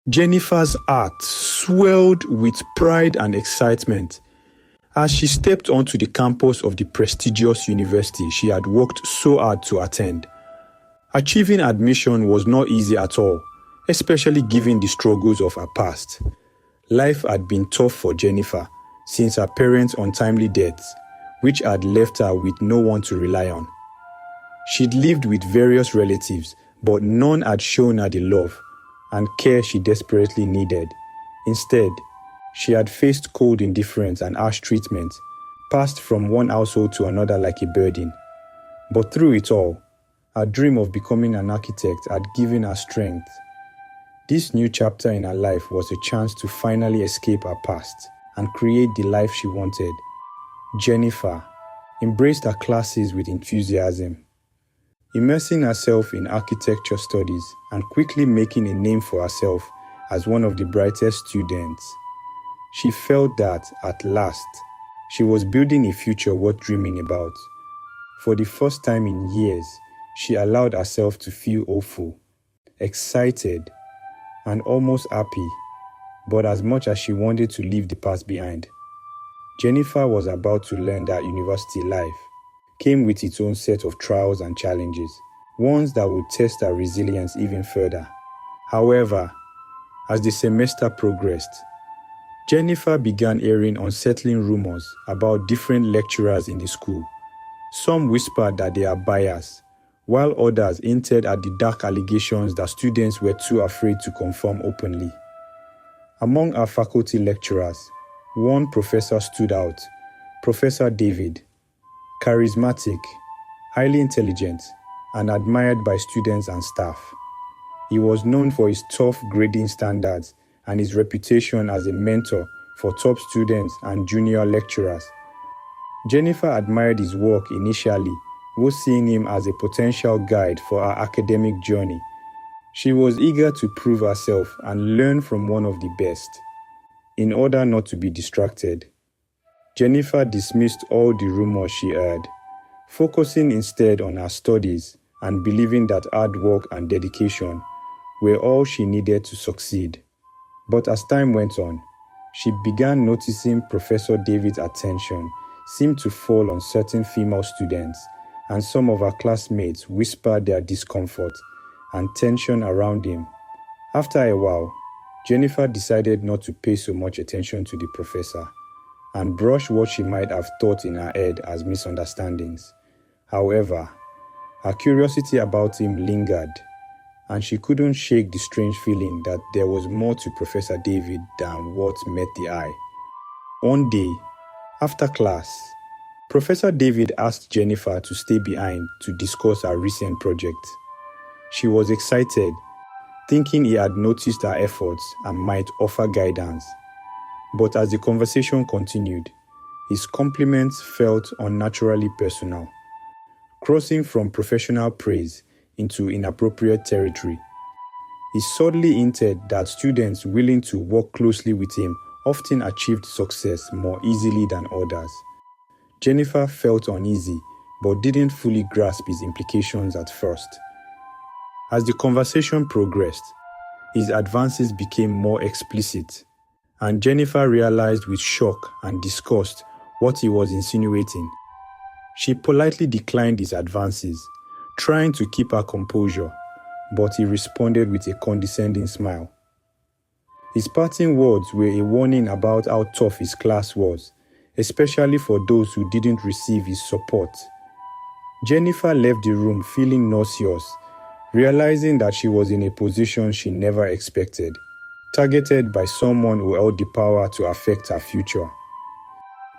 Jenifer's heart swelled with pride and excitement as she stepped onto the campus of the prestigious university she had worked so hard to attend. Achieving admission was not easy at all, especially given the struggles of her past. Life had been tough for Jenifer since her parents' untimely deaths, which had left her with no one to rely on. She'd lived with various relatives, but none had shown her the love and care she desperately needed. Instead, she had faced cold indifference and harsh treatment, passed from one household to another like a burden. But through it all, her dream of becoming an architect had given her strength. This new chapter in her life was a chance to finally escape her past and create the life she wanted. Jenifer embraced her classes with enthusiasm, immersing herself in architecture studies and quickly making a name for herself as one of the brightest students. She felt that, at last, she was building a future worth dreaming about. For the first time in years, she allowed herself to feel hopeful, excited, and almost happy, but as much as she wanted to leave the past behind. Jenifer was about to learn that university life came with its own set of trials and challenges, ones that would test her resilience even further. However, as the semester progressed, Jenifer began hearing unsettling rumors about different lecturers in the school. Some whispered that they are biased, while others hinted at the dark allegations that students were too afraid to confirm openly. Among our faculty lecturers, one professor stood out, Professor David. Charismatic, highly intelligent, and admired by students and staff. He was known for his tough grading standards and his reputation as a mentor for top students and junior lecturers. Jenifer admired his work initially, was seeing him as a potential guide for her academic journey. She was eager to prove herself and learn from one of the best. In order not to be distracted, Jenifer dismissed all the rumors she heard, focusing instead on her studies and believing that hard work and dedication were all she needed to succeed. But as time went on, she began noticing Professor David's attention seemed to fall on certain female students, and some of her classmates whispered their discomfort and tension around him. After a while, Jenifer decided not to pay so much attention to the professor and brush what she might have thought in her head as misunderstandings. However, her curiosity about him lingered, and she couldn't shake the strange feeling that there was more to Professor David than what met the eye. One day, after class, Professor David asked Jenifer to stay behind to discuss her recent project. She was excited, thinking he had noticed her efforts and might offer guidance. But as the conversation continued, his compliments felt unnaturally personal, crossing from professional praise into inappropriate territory. He subtly hinted that students willing to work closely with him often achieved success more easily than others. Jenifer felt uneasy, but didn't fully grasp his implications at first. As the conversation progressed, his advances became more explicit, and Jenifer realized with shock and disgust what he was insinuating. She politely declined his advances, trying to keep her composure, but he responded with a condescending smile. His parting words were a warning about how tough his class was, especially for those who didn't receive his support. Jenifer left the room feeling nauseous, realizing that she was in a position she never expected, targeted by someone who held the power to affect her future.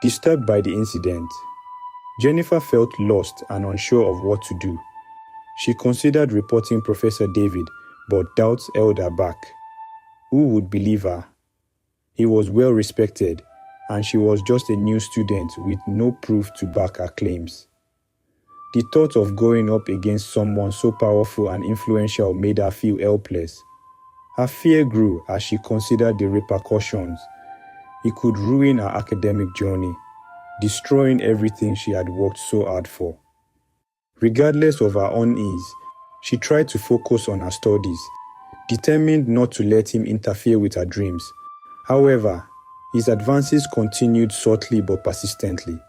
Disturbed by the incident, Jenifer felt lost and unsure of what to do. She considered reporting Professor David, but doubts held her back. Who would believe her? He was well respected, and she was just a new student with no proof to back her claims. The thought of going up against someone so powerful and influential made her feel helpless. Her fear grew as she considered the repercussions. He could ruin her academic journey, destroying everything she had worked so hard for. Regardless of her unease, she tried to focus on her studies, determined not to let him interfere with her dreams. However, his advances continued subtly but persistently.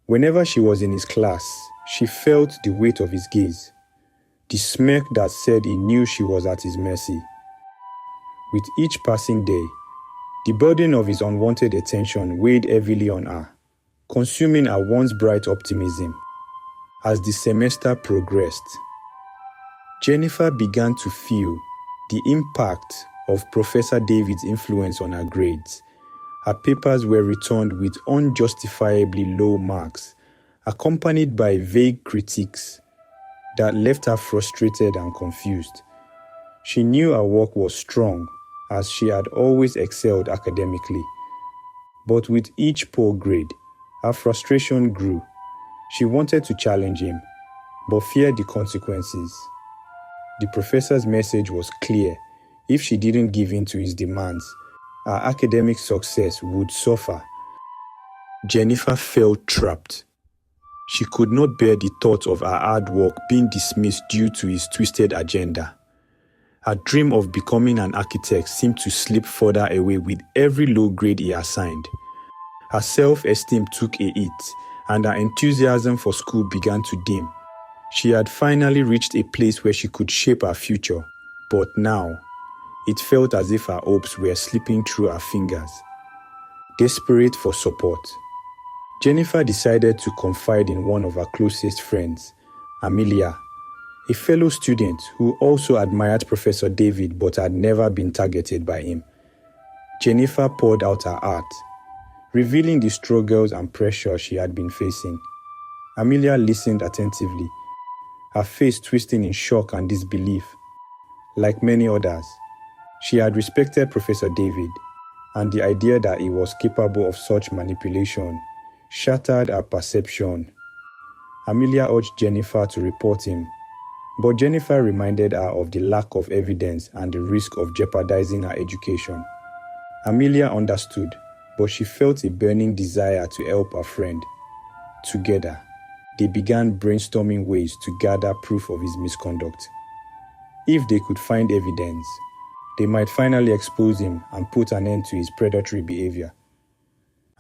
Whenever she was in his class, she felt the weight of his gaze, the smirk that said he knew she was at his mercy. With each passing day, the burden of his unwanted attention weighed heavily on her, consuming her once bright optimism. As the semester progressed, Jenifer began to feel the impact of Professor David's influence on her grades. Her papers were returned with unjustifiably low marks, accompanied by vague critiques that left her frustrated and confused. She knew her work was strong, as she had always excelled academically. But with each poor grade, her frustration grew. She wanted to challenge him, but feared the consequences. The professor's message was clear. If she didn't give in to his demands, her academic success would suffer. Jenifer felt trapped. She could not bear the thought of her hard work being dismissed due to his twisted agenda. Her dream of becoming an architect seemed to slip further away with every low grade he assigned. Her self-esteem took a hit, and her enthusiasm for school began to dim. She had finally reached a place where she could shape her future, but now, it felt as if her hopes were slipping through her fingers. Desperate for support, Jenifer decided to confide in one of her closest friends, Amelia, a fellow student who also admired Professor David but had never been targeted by him. Jenifer poured out her heart, revealing the struggles and pressure she had been facing. Amelia listened attentively, her face twisting in shock and disbelief. Like many others, she had respected Professor David, and the idea that he was capable of such manipulation shattered her perception. Amelia urged Jenifer to report him, but Jenifer reminded her of the lack of evidence and the risk of jeopardizing her education. Amelia understood, but she felt a burning desire to help her friend. Together, they began brainstorming ways to gather proof of his misconduct. If they could find evidence, they might finally expose him and put an end to his predatory behavior.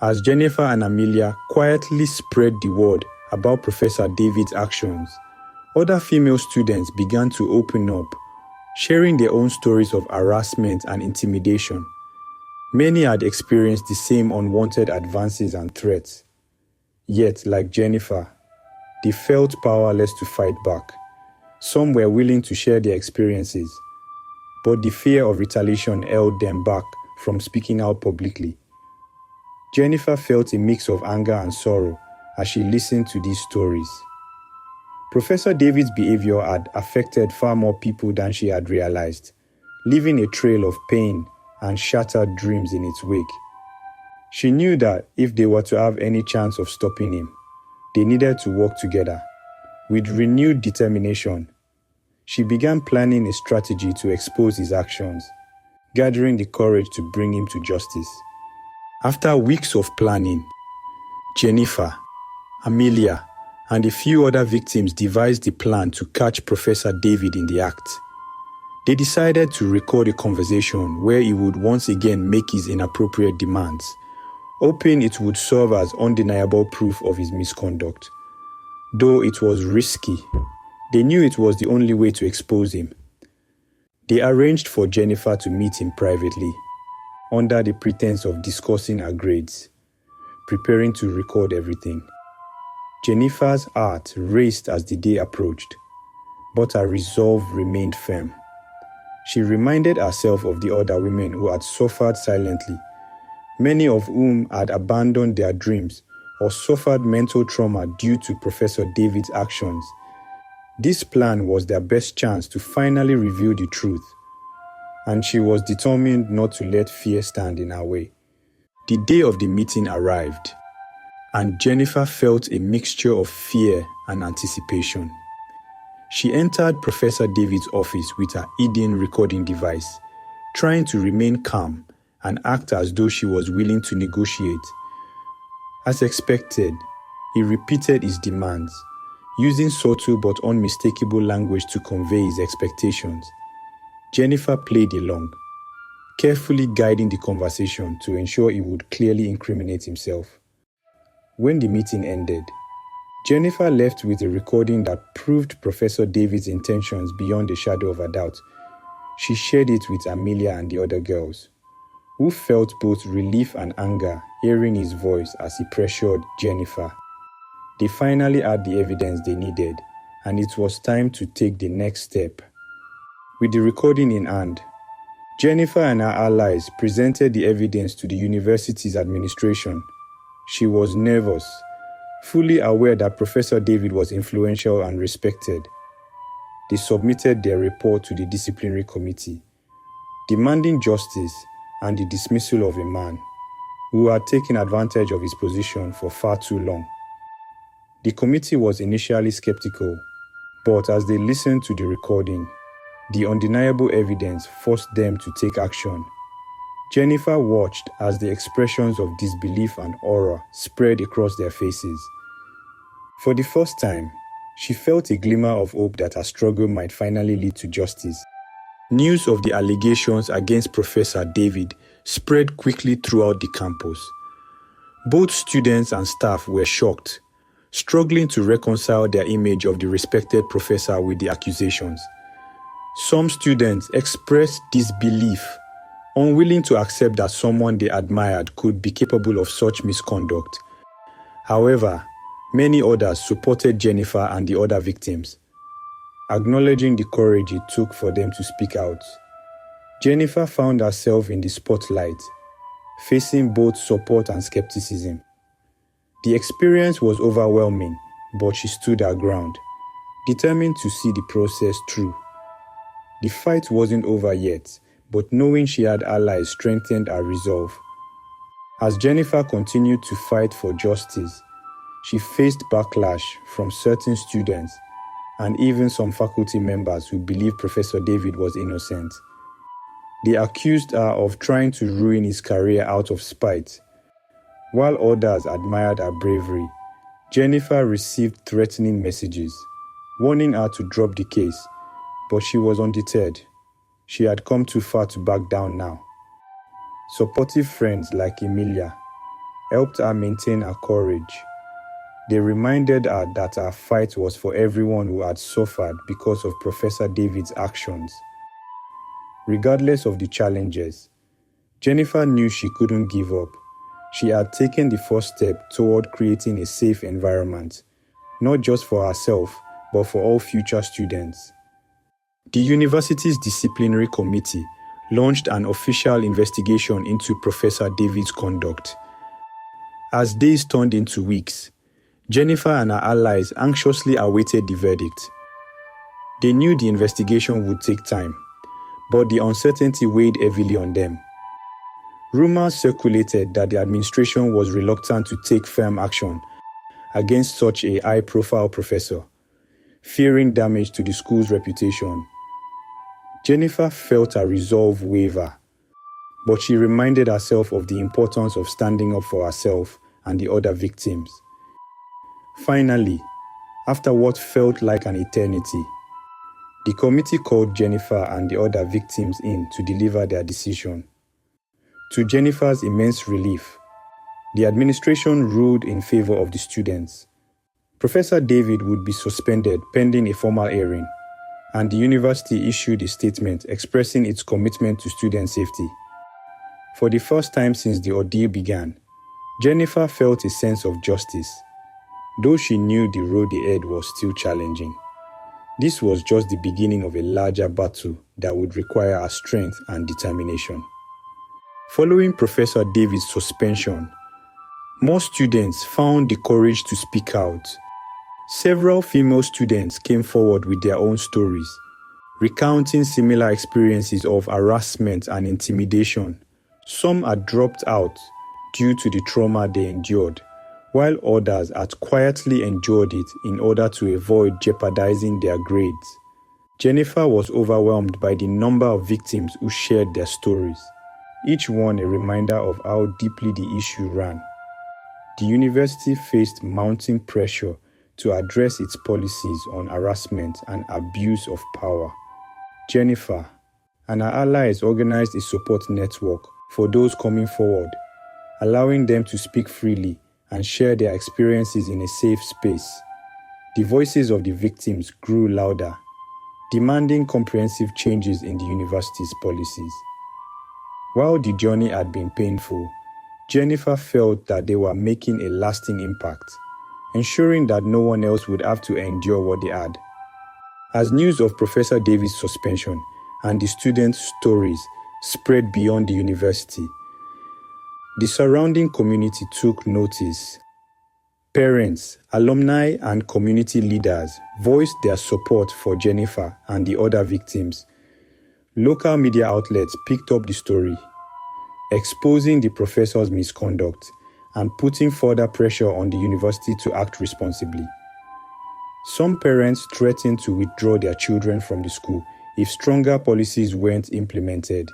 As Jenifer and Amelia quietly spread the word about Professor David's actions, other female students began to open up, sharing their own stories of harassment and intimidation. Many had experienced the same unwanted advances and threats. Yet, like Jenifer, they felt powerless to fight back. Some were willing to share their experiences, but the fear of retaliation held them back from speaking out publicly. Jenifer felt a mix of anger and sorrow as she listened to these stories. Professor David's behavior had affected far more people than she had realized, leaving a trail of pain and shattered dreams in its wake. She knew that if they were to have any chance of stopping him, they needed to work together. With renewed determination, she began planning a strategy to expose his actions, gathering the courage to bring him to justice. After weeks of planning, Jenifer, Amelia, and a few other victims devised a plan to catch Professor David in the act. They decided to record a conversation where he would once again make his inappropriate demands, hoping it would serve as undeniable proof of his misconduct. Though it was risky, they knew it was the only way to expose him. They arranged for Jenifer to meet him privately, under the pretense of discussing her grades, preparing to record everything. Jenifer's heart raced as the day approached, but her resolve remained firm. She reminded herself of the other women who had suffered silently, many of whom had abandoned their dreams or suffered mental trauma due to Professor David's actions. This plan was their best chance to finally reveal the truth, and she was determined not to let fear stand in her way. The day of the meeting arrived, and Jenifer felt a mixture of fear and anticipation. She entered Professor David's office with her hidden recording device, trying to remain calm and act as though she was willing to negotiate. As expected, he repeated his demands, using subtle but unmistakable language to convey his expectations. Jenifer played along, carefully guiding the conversation to ensure he would clearly incriminate himself. When the meeting ended, Jenifer left with a recording that proved Professor David's intentions beyond a shadow of a doubt. She shared it with Amelia and the other girls, who felt both relief and anger hearing his voice as he pressured Jenifer. They finally had the evidence they needed, and it was time to take the next step. With the recording in hand, Jenifer and her allies presented the evidence to the university's administration. She was nervous, fully aware that Professor David was influential and respected. They submitted their report to the disciplinary committee, demanding justice and the dismissal of a man who had taken advantage of his position for far too long. The committee was initially skeptical, but as they listened to the recording, the undeniable evidence forced them to take action. Jenifer watched as the expressions of disbelief and horror spread across their faces. For the first time, she felt a glimmer of hope that her struggle might finally lead to justice. News of the allegations against Professor David spread quickly throughout the campus. Both students and staff were shocked, struggling to reconcile their image of the respected professor with the accusations. Some students expressed disbelief, unwilling to accept that someone they admired could be capable of such misconduct. However, many others supported Jenifer and the other victims, acknowledging the courage it took for them to speak out. Jenifer found herself in the spotlight, facing both support and skepticism. The experience was overwhelming, but she stood her ground, determined to see the process through. The fight wasn't over yet, but knowing she had allies strengthened her resolve. As Jenifer continued to fight for justice, she faced backlash from certain students and even some faculty members who believed Professor David was innocent. They accused her of trying to ruin his career out of spite. While others admired her bravery, Jenifer received threatening messages, warning her to drop the case, but she was undeterred. She had come too far to back down now. Supportive friends like Emilia helped her maintain her courage. They reminded her that her fight was for everyone who had suffered because of Professor David's actions. Regardless of the challenges, Jenifer knew she couldn't give up. She had taken the first step toward creating a safe environment, not just for herself, but for all future students. The university's disciplinary committee launched an official investigation into Professor David's conduct. As days turned into weeks, Jenifer and her allies anxiously awaited the verdict. They knew the investigation would take time, but the uncertainty weighed heavily on them. Rumors circulated that the administration was reluctant to take firm action against such a high-profile professor, fearing damage to the school's reputation. Jenifer felt her resolve waver, but she reminded herself of the importance of standing up for herself and the other victims. Finally, after what felt like an eternity, the committee called Jenifer and the other victims in to deliver their decision. To Jenifer's immense relief, the administration ruled in favor of the students. Professor David would be suspended pending a formal hearing, and the university issued a statement expressing its commitment to student safety. For the first time since the ordeal began, Jenifer felt a sense of justice, though she knew the road ahead was still challenging. This was just the beginning of a larger battle that would require her strength and determination. Following Professor David's suspension, more students found the courage to speak out. Several female students came forward with their own stories, recounting similar experiences of harassment and intimidation. Some had dropped out due to the trauma they endured, while others had quietly endured it in order to avoid jeopardizing their grades. Jenifer was overwhelmed by the number of victims who shared their stories, each one a reminder of how deeply the issue ran. The university faced mounting pressure to address its policies on harassment and abuse of power. Jenifer, and her allies organized a support network for those coming forward, allowing them to speak freely and share their experiences in a safe space. The voices of the victims grew louder, demanding comprehensive changes in the university's policies. While the journey had been painful, Jenifer felt that they were making a lasting impact, ensuring that no one else would have to endure what they had. As news of Professor Davis' suspension and the students' stories spread beyond the university, the surrounding community took notice. Parents, alumni, and community leaders voiced their support for Jenifer and the other victims. Local media outlets picked up the story, exposing the professor's misconduct and putting further pressure on the university to act responsibly. Some parents threatened to withdraw their children from the school if stronger policies weren't implemented,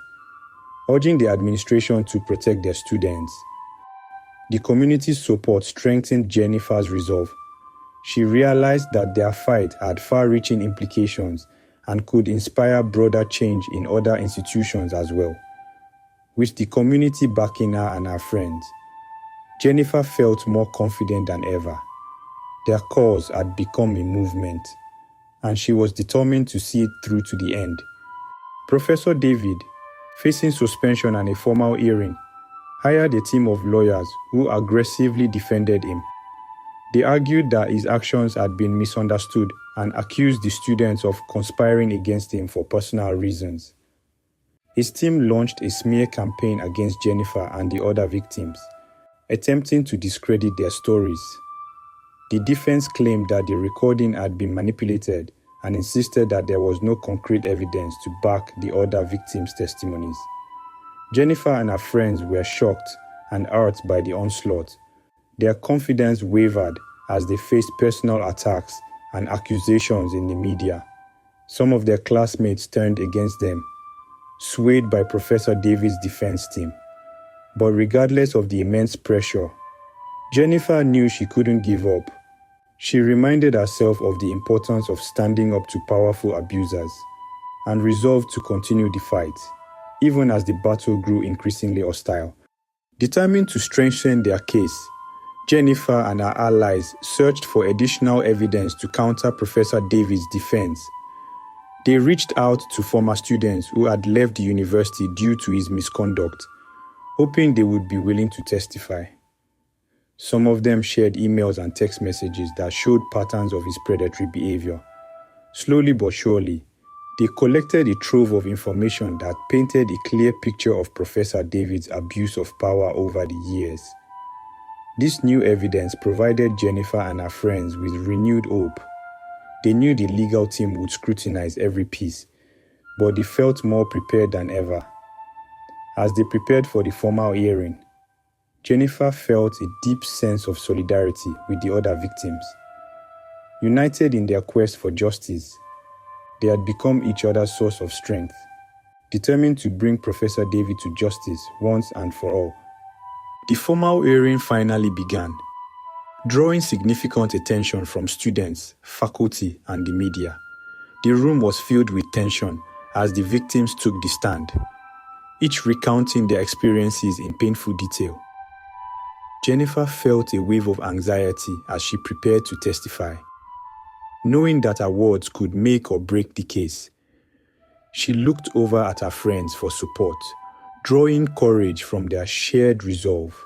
urging the administration to protect their students. The community's support strengthened Jenifer's resolve. She realized that their fight had far-reaching implications and could inspire broader change in other institutions as well. With the community backing her and her friends, Jenifer felt more confident than ever. Their cause had become a movement, and she was determined to see it through to the end. Professor David, facing suspension and a formal hearing, hired a team of lawyers who aggressively defended him. They argued that his actions had been misunderstood and accused the students of conspiring against him for personal reasons. His team launched a smear campaign against Jenifer and the other victims, attempting to discredit their stories. The defense claimed that the recording had been manipulated and insisted that there was no concrete evidence to back the other victims' testimonies. Jenifer and her friends were shocked and hurt by the onslaught. Their confidence wavered as they faced personal attacks and accusations in the media. Some of their classmates turned against them, swayed by Professor Davis' defense team. But regardless of the immense pressure, Jenifer knew she couldn't give up. She reminded herself of the importance of standing up to powerful abusers and resolved to continue the fight, even as the battle grew increasingly hostile. Determined to strengthen their case, Jenifer and her allies searched for additional evidence to counter Professor Davis' defense. They reached out to former students who had left the university due to his misconduct, hoping they would be willing to testify. Some of them shared emails and text messages that showed patterns of his predatory behavior. Slowly but surely, they collected a trove of information that painted a clear picture of Professor David's abuse of power over the years. This new evidence provided Jenifer and her friends with renewed hope. They knew the legal team would scrutinize every piece, but they felt more prepared than ever. As they prepared for the formal hearing, Jenifer felt a deep sense of solidarity with the other victims. United in their quest for justice, they had become each other's source of strength, determined to bring Professor David to justice once and for all. The formal hearing finally began, drawing significant attention from students, faculty, and the media. The room was filled with tension as the victims took the stand, each recounting their experiences in painful detail. Jenifer felt a wave of anxiety as she prepared to testify. Knowing that her words could make or break the case, she looked over at her friends for support, drawing courage from their shared resolve.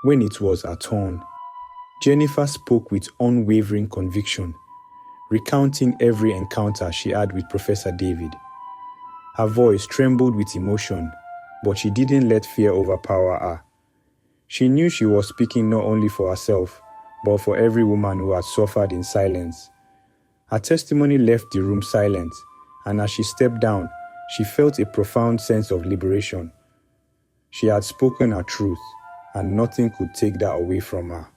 When it was her turn, Jenifer spoke with unwavering conviction, recounting every encounter she had with Professor David. Her voice trembled with emotion, but she didn't let fear overpower her. She knew she was speaking not only for herself, but for every woman who had suffered in silence. Her testimony left the room silent, and as she stepped down, she felt a profound sense of liberation. She had spoken her truth, and nothing could take that away from her.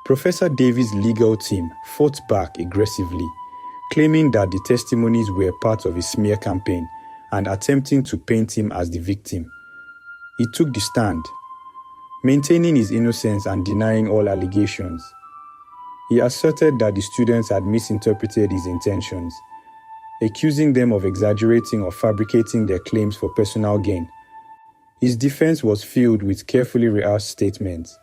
Professor Davis' legal team fought back aggressively, claiming that the testimonies were part of a smear campaign and attempting to paint him as the victim. He took the stand, maintaining his innocence and denying all allegations. He asserted that the students had misinterpreted his intentions, accusing them of exaggerating or fabricating their claims for personal gain. His defense was filled with carefully rehearsed statements.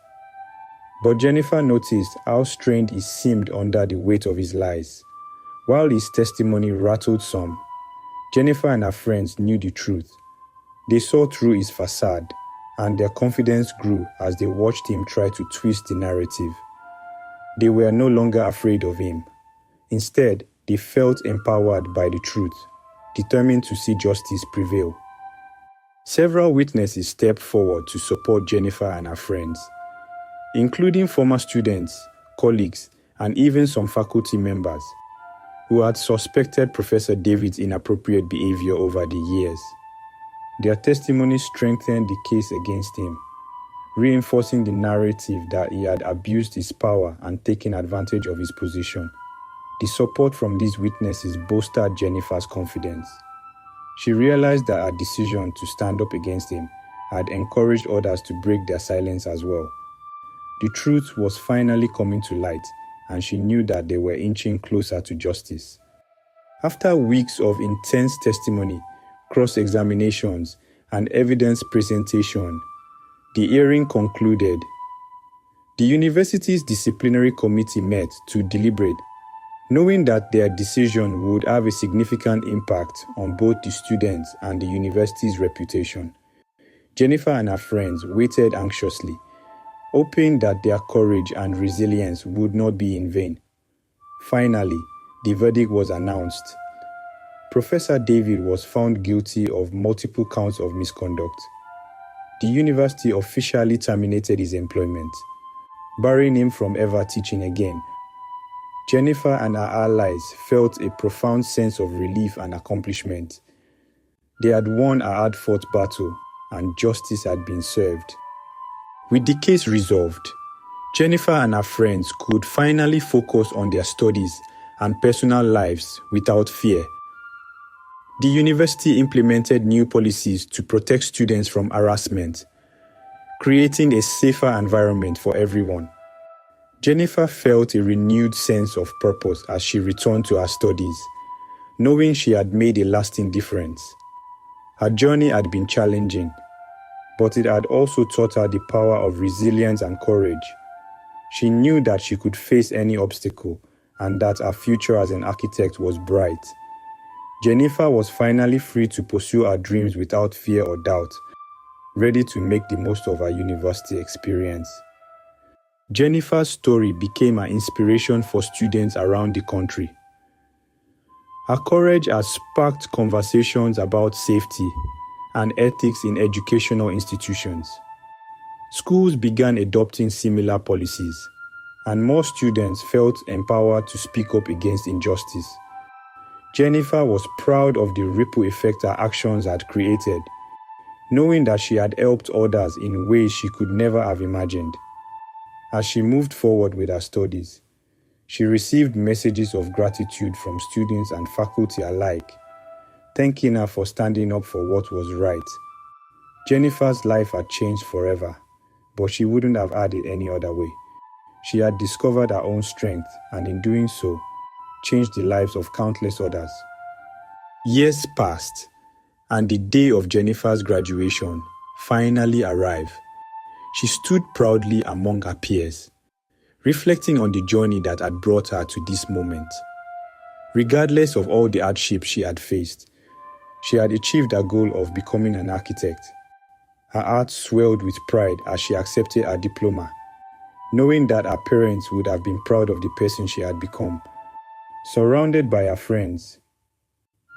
But Jenifer noticed how strained he seemed under the weight of his lies. While his testimony rattled some, Jenifer and her friends knew the truth. They saw through his facade, and their confidence grew as they watched him try to twist the narrative. They were no longer afraid of him. Instead, they felt empowered by the truth, determined to see justice prevail. Several witnesses stepped forward to support Jenifer and her friends, including former students, colleagues, and even some faculty members who had suspected Professor David's inappropriate behavior over the years. Their testimony strengthened the case against him, reinforcing the narrative that he had abused his power and taken advantage of his position. The support from these witnesses bolstered Jenifer's confidence. She realized that her decision to stand up against him had encouraged others to break their silence as well. The truth was finally coming to light, and she knew that they were inching closer to justice. After weeks of intense testimony, cross-examinations, and evidence presentation, the hearing concluded. The university's disciplinary committee met to deliberate, knowing that their decision would have a significant impact on both the students and the university's reputation. Jenifer and her friends waited anxiously, hoping that their courage and resilience would not be in vain. Finally, the verdict was announced. Professor David was found guilty of multiple counts of misconduct. The university officially terminated his employment, barring him from ever teaching again. Jenifer and her allies felt a profound sense of relief and accomplishment. They had won a hard-fought battle, and justice had been served. With the case resolved, Jenifer and her friends could finally focus on their studies and personal lives without fear. The university implemented new policies to protect students from harassment, creating a safer environment for everyone. Jenifer felt a renewed sense of purpose as she returned to her studies, knowing she had made a lasting difference. Her journey had been challenging, but it had also taught her the power of resilience and courage. She knew that she could face any obstacle and that her future as an architect was bright. Jenifer was finally free to pursue her dreams without fear or doubt, ready to make the most of her university experience. Jenifer's story became an inspiration for students around the country. Her courage has sparked conversations about safety and ethics in educational institutions. Schools began adopting similar policies, and more students felt empowered to speak up against injustice. Jenifer was proud of the ripple effect her actions had created, knowing that she had helped others in ways she could never have imagined. As she moved forward with her studies, she received messages of gratitude from students and faculty alike, thanking her for standing up for what was right. Jenifer's life had changed forever, but she wouldn't have had it any other way. She had discovered her own strength, and in doing so, changed the lives of countless others. Years passed, and the day of Jenifer's graduation finally arrived. She stood proudly among her peers, reflecting on the journey that had brought her to this moment. Regardless of all the hardships she had faced, she had achieved her goal of becoming an architect. Her heart swelled with pride as she accepted her diploma, knowing that her parents would have been proud of the person she had become. Surrounded by her friends,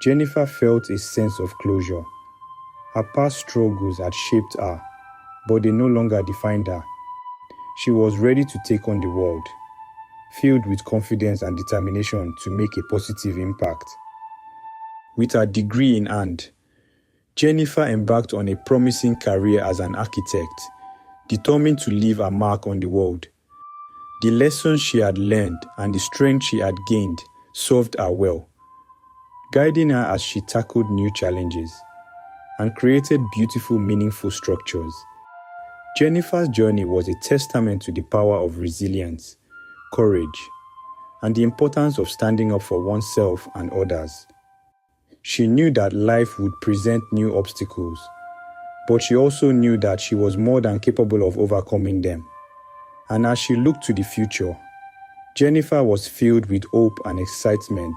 Jenifer felt a sense of closure. Her past struggles had shaped her, but they no longer defined her. She was ready to take on the world, filled with confidence and determination to make a positive impact. With her degree in hand, Jenifer embarked on a promising career as an architect, determined to leave a mark on the world. The lessons she had learned and the strength she had gained served her well, guiding her as she tackled new challenges and created beautiful, meaningful structures. Jenifer's journey was a testament to the power of resilience, courage, and the importance of standing up for oneself and others. She knew that life would present new obstacles, but she also knew that she was more than capable of overcoming them. And as she looked to the future, Jenifer was filled with hope and excitement,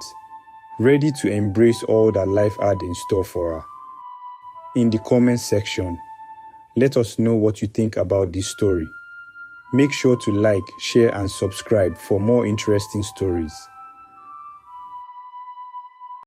ready to embrace all that life had in store for her. In the comment section, let us know what you think about this story. Make sure to like, share, and subscribe for more interesting stories.